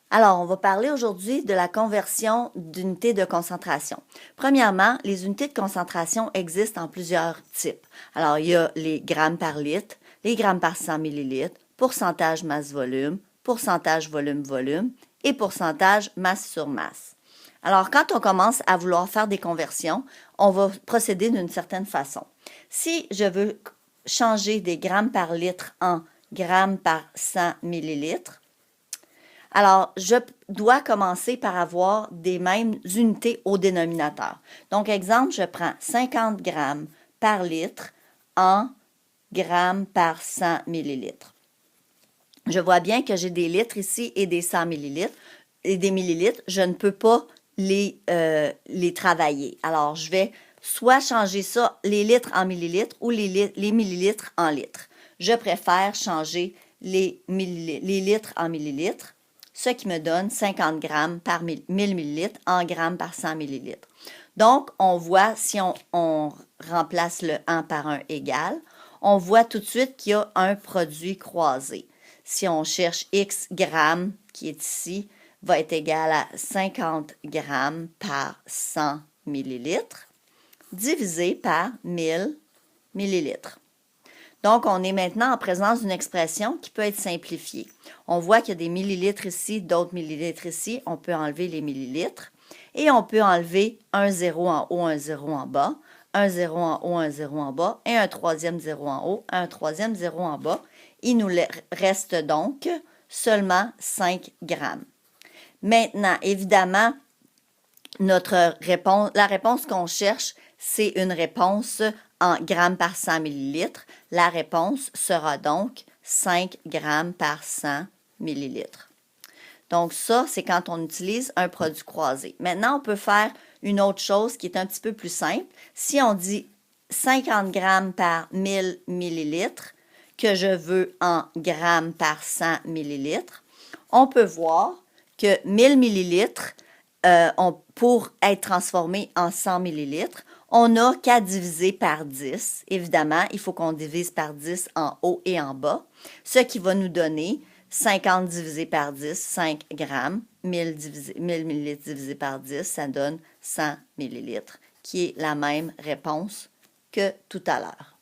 Alors, on va parler aujourd'hui de la conversion d'unités de concentration. Premièrement, les unités de concentration existent en plusieurs types. Alors, il y a les grammes par litre, les grammes par 100 millilitres, pourcentage masse-volume, pourcentage volume-volume et pourcentage masse sur masse. Alors, quand on commence à vouloir faire des conversions, on va procéder d'une certaine façon. Si je veux changer des grammes par litre en grammes par 100 millilitres, alors, je dois commencer par avoir des mêmes unités au dénominateur. Donc, exemple, je prends 50 grammes par litre en grammes par 100 millilitres. Je vois bien que j'ai des litres ici et des 100 millilitres et des millilitres. Je ne peux pas les travailler. Alors, je vais soit changer ça, les litres en millilitres ou les millilitres en litres. Je préfère changer les litres en millilitres, ce qui me donne 50 grammes par 1000 millilitres en grammes par 100 millilitres. Donc, on voit, si on remplace le 1 par 1 égal, on voit tout de suite qu'il y a un produit croisé. Si on cherche X grammes, qui est ici, va être égal à 50 grammes par 100 millilitres, divisé par 1000 millilitres. Donc, on est maintenant en présence d'une expression qui peut être simplifiée. On voit qu'il y a des millilitres ici, d'autres millilitres ici. On peut enlever les millilitres et on peut enlever un zéro en haut, un zéro en bas, un zéro en haut, un zéro en bas et un troisième zéro en haut, un troisième zéro en bas. Il nous reste donc seulement 5 grammes. Maintenant, évidemment, la réponse qu'on cherche, c'est une réponse en grammes par 100 millilitres. La réponse sera donc 5 grammes par 100 millilitres. Donc ça, c'est quand on utilise un produit croisé. Maintenant, on peut faire une autre chose qui est un petit peu plus simple. Si on dit 50 grammes par 1000 millilitres, que je veux en grammes par 100 millilitres, on peut voir que 1000 millilitres, pour être transformé en 100 millilitres, on n'a qu'à diviser par 10. Évidemment, il faut qu'on divise par 10 en haut et en bas, ce qui va nous donner 50 divisé par 10, 5 grammes. 1000 millilitres divisé par 10, ça donne 100 millilitres, qui est la même réponse que tout à l'heure.